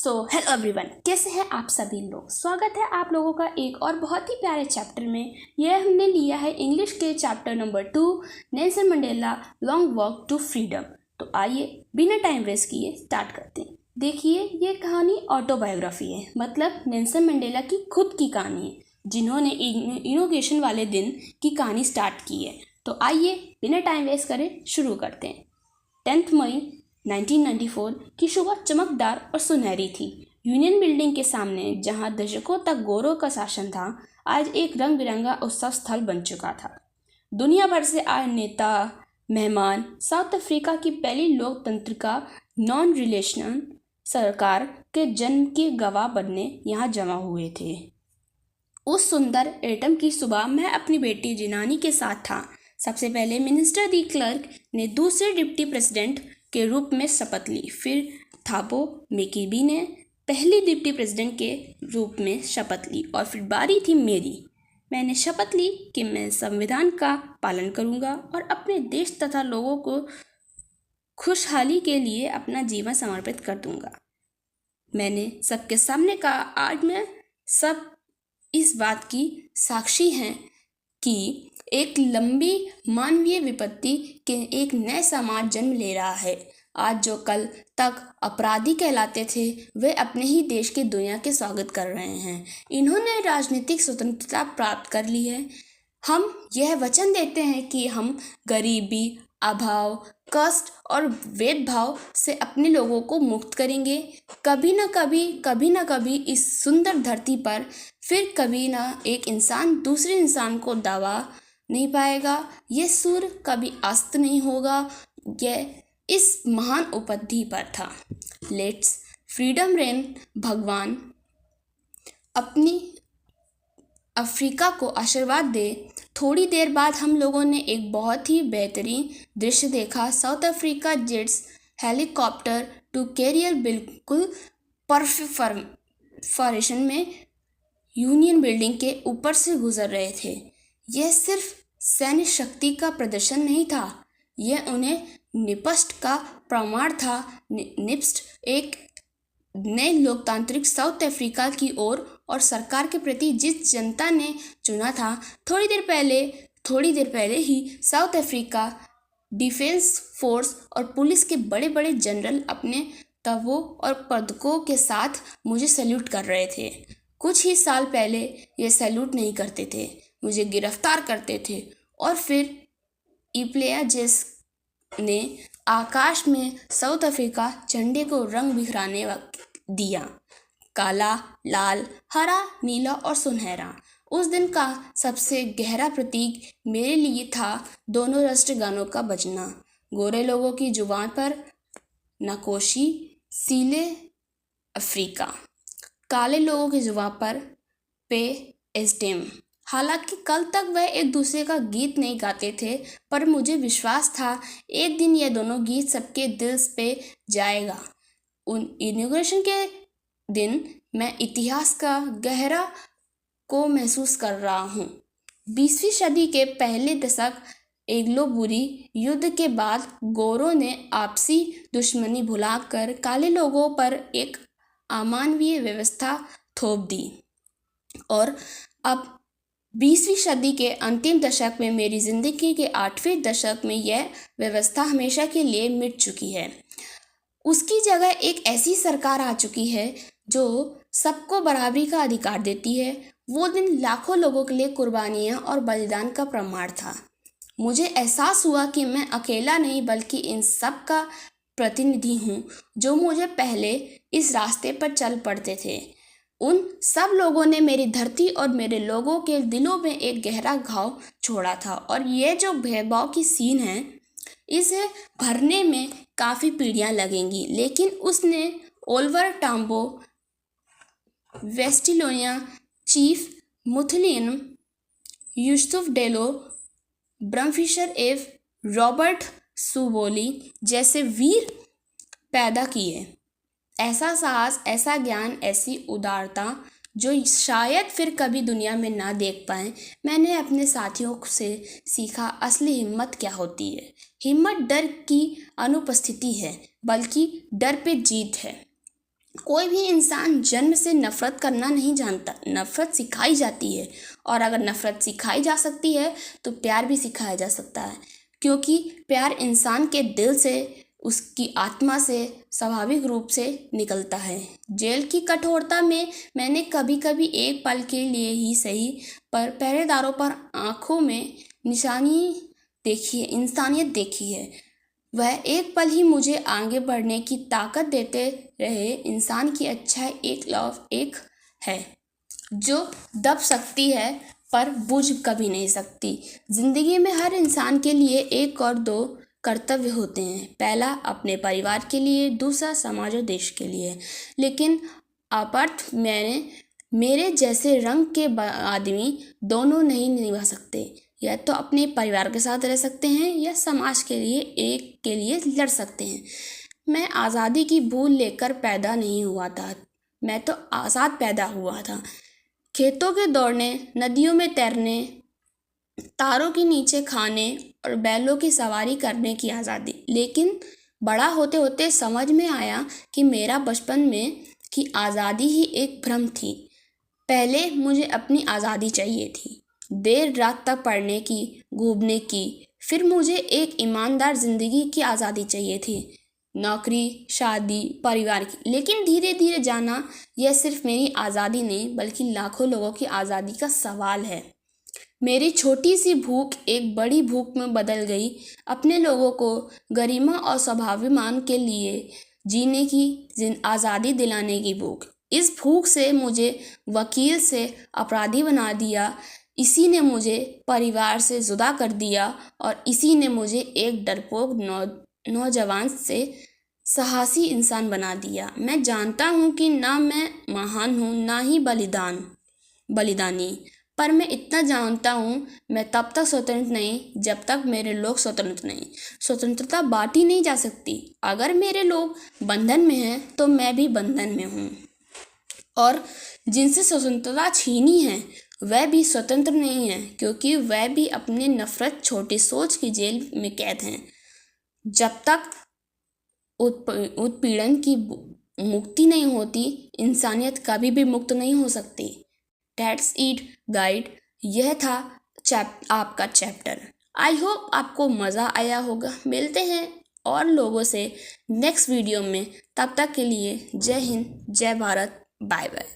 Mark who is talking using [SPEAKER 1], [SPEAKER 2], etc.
[SPEAKER 1] Hello everyone, कैसे हैं आप सभी लोग। स्वागत है आप लोगों का एक और बहुत ही प्यारे चैप्टर में। यह हमने लिया है इंग्लिश के chapter number 2, Nelson Mandela long walk to freedom. तो आइए बिना टाइम वेस्ट किए स्टार्ट करते हैं। देखिए, ये कहानी ऑटोबायोग्राफी है, मतलब नेल्सन मंडेला की खुद की कहानी है, जिन्होंने इनोग्रेशन वाले दिन की कहानी स्टार्ट की है। तो आइए बिना टाइम वेस्ट करें शुरू करते हैं। 10 मई 1994 की सुबह चमकदार और सुनहरी थी। यूनियन बिल्डिंग के सामने, जहां दशकों तक गोरों का शासन था, आज एक रंग बिरंगा उत्सव स्थल बन चुका था। दुनिया भर से आए नेता, मेहमान साउथ अफ्रीका की पहली लोकतंत्र नॉन रिलेशनल सरकार के जन्म के गवाह बनने यहाँ जमा हुए थे। उस सुंदर एटम की सुबह मैं अपनी बेटी जिनानी के साथ था। सबसे पहले मिनिस्टर दी क्लर्क ने दूसरे डिप्टी प्रेसिडेंट के रूप में शपथ ली। फिर थाबो मेकीबी ने पहली डिप्टी प्रेसिडेंट के रूप में शपथ ली और फिर बारी थी मेरी। मैंने शपथ ली कि मैं संविधान का पालन करूंगा और अपने देश तथा लोगों को खुशहाली के लिए अपना जीवन समर्पित कर दूंगा। मैंने सबके सामने कहा, आज मैं सब इस बात की साक्षी हैं कि एक लंबी मानवीय विपत्ति के एक नए समाज जन्म ले रहा है। आज जो कल तक अपराधी कहलाते थे, वे अपने ही देश की दुनिया के स्वागत कर रहे हैं। इन्होंने राजनीतिक स्वतंत्रता प्राप्त कर ली है। हम यह वचन देते हैं कि हम गरीबी, अभाव, कष्ट और भेदभाव से अपने लोगों को मुक्त करेंगे। कभी ना कभी इस सुंदर धरती पर फिर कभी ना एक इंसान दूसरे इंसान को दबा नहीं पाएगा। यह सूर्य कभी अस्त नहीं होगा। यह इस महान उपलब्धि पर था। Let's freedom rain. भगवान अपनी अफ्रीका को आशीर्वाद दे। थोड़ी देर बाद हम लोगों ने एक बहुत ही बेहतरीन दृश्य देखा। South Africa jets helicopter to carrier बिल्कुल परफॉर्मेशन में यूनियन बिल्डिंग के ऊपर से गुजर रहे थे। यह सिर्फ सैन्य शक्ति का प्रदर्शन नहीं था, यह उन्हें निपस्ट का प्रमाण था। निपस्ट एक नए लोकतांत्रिक साउथ अफ्रीका की ओर और सरकार के प्रति जिस जनता ने चुना था। थोड़ी देर पहले ही साउथ अफ्रीका डिफेंस फोर्स और पुलिस के बड़े बड़े जनरल अपने तबों और पदकों के साथ मुझे सैल्यूट कर रहे थे। कुछ ही साल पहले ये सैल्यूट नहीं करते थे, मुझे गिरफ्तार करते थे। और फिर इप्लेयाजेस ने आकाश में साउथ अफ्रीका झंडे को रंग बिखराने दिया, काला, लाल, हरा, नीला और सुनहरा। उस दिन का सबसे गहरा प्रतीक मेरे लिए था दोनों राष्ट्रगानों का बजना। गोरे लोगों की जुबान पर नकोशी सीले अफ्रीका, काले लोगों की जुबान पर पे एस्टेम। हालांकि कल तक वह एक दूसरे का गीत नहीं गाते थे, पर मुझे विश्वास था एक दिन यह दोनों गीत सबके दिल पे जाएगा। उन इनॉग्रेशन के दिन मैं इतिहास का गहरा को महसूस कर रहा हूँ। 20वीं सदी के पहले दशक एंग्लो बुरी युद्ध के बाद गोरों ने आपसी दुश्मनी भुलाकर काले लोगों पर एक अमानवीय व्यवस्था थोप दी और अब 20वीं सदी के अंतिम दशक में, मेरी जिंदगी के 8वें दशक में, यह व्यवस्था हमेशा के लिए मिट चुकी है। उसकी जगह एक ऐसी सरकार आ चुकी है जो सबको बराबरी का अधिकार देती है। वो दिन लाखों लोगों के लिए कुर्बानियां और बलिदान का प्रमाण था। मुझे एहसास हुआ कि मैं अकेला नहीं बल्कि इन सब का प्रतिनिधि हूँ जो मुझे पहले इस रास्ते पर चल पड़ते थे। उन सब लोगों ने मेरी धरती और मेरे लोगों के दिलों में एक गहरा घाव छोड़ा था। और ये जो भेदभाव की सीन है, इसे भरने में काफ़ी पीढ़ियाँ लगेंगी, लेकिन उसने ओलिवर टाम्बो, वेस्टिलोनिया चीफ मुथलिन, यूसुफ डेलो, ब्रमफिशर एव रॉबर्ट सुबोली जैसे वीर पैदा किए। ऐसा साहस, ऐसा ज्ञान, ऐसी उदारता जो शायद फिर कभी दुनिया में ना देख पाएं। मैंने अपने साथियों से सीखा असली हिम्मत क्या होती है। हिम्मत डर की अनुपस्थिति है, बल्कि डर पे जीत है। कोई भी इंसान जन्म से नफ़रत करना नहीं जानता, नफ़रत सिखाई जाती है। और अगर नफ़रत सिखाई जा सकती है तो प्यार भी सिखाया जा सकता है, क्योंकि प्यार इंसान के दिल से, उसकी आत्मा से स्वाभाविक रूप से निकलता है। जेल की कठोरता में मैंने कभी कभी एक पल के लिए ही सही पर पहरेदारों पर आंखों में इंसानियत देखी है। वह एक पल ही मुझे आगे बढ़ने की ताकत देते रहे। इंसान की अच्छाई एक है जो दब सकती है पर बुझ कभी नहीं सकती। जिंदगी में हर इंसान के लिए एक और दो कर्तव्य होते हैं, पहला अपने परिवार के लिए, दूसरा समाज और देश के लिए। लेकिन अपर्थ मेरे जैसे रंग के आदमी दोनों नहीं निभा सकते। या तो अपने परिवार के साथ रह सकते हैं या समाज के लिए एक के लिए लड़ सकते हैं। मैं आज़ादी की भूल लेकर पैदा नहीं हुआ था, मैं तो आज़ाद पैदा हुआ था। खेतों के दौड़ने, नदियों में तैरने, तारों के नीचे खाने और बैलों की सवारी करने की आज़ादी। लेकिन बड़ा होते होते समझ में आया कि मेरा बचपन में की आज़ादी ही एक भ्रम थी। पहले मुझे अपनी आज़ादी चाहिए थी, देर रात तक पढ़ने की, घूमने की। फिर मुझे एक ईमानदार ज़िंदगी की आज़ादी चाहिए थी, नौकरी, शादी, परिवार की। लेकिन धीरे धीरे जाना यह सिर्फ मेरी आज़ादी नहीं बल्कि लाखों लोगों की आज़ादी का सवाल है। मेरी छोटी सी भूख एक बड़ी भूख में बदल गई, अपने लोगों को गरिमा और स्वाभिमान के लिए जीने की आज़ादी दिलाने की भूख। इस भूख से मुझे वकील से अपराधी बना दिया, इसी ने मुझे परिवार से जुदा कर दिया और इसी ने मुझे एक डरपोक नौजवान से साहसी इंसान बना दिया। मैं जानता हूँ कि ना मैं महान हूँ ना ही बलिदानी, पर मैं इतना जानता हूँ, मैं तब तक स्वतंत्र नहीं जब तक मेरे लोग स्वतंत्र नहीं। स्वतंत्रता बांटी नहीं जा सकती। अगर मेरे लोग बंधन में हैं तो मैं भी बंधन में हूँ, और जिनसे स्वतंत्रता छीनी है वह भी स्वतंत्र नहीं है, क्योंकि वह भी अपने नफरत छोटी सोच की जेल में कैद हैं। जब तक उत्पीड़न की मुक्ति नहीं होती, इंसानियत कभी भी मुक्त नहीं हो सकती। That's it गाइड, यह था आपका चैप्टर। आई होप आपको मज़ा आया होगा। मिलते हैं और लोगों से नेक्स्ट वीडियो में, तब तक के लिए जय हिंद, जय भारत, बाय बाय।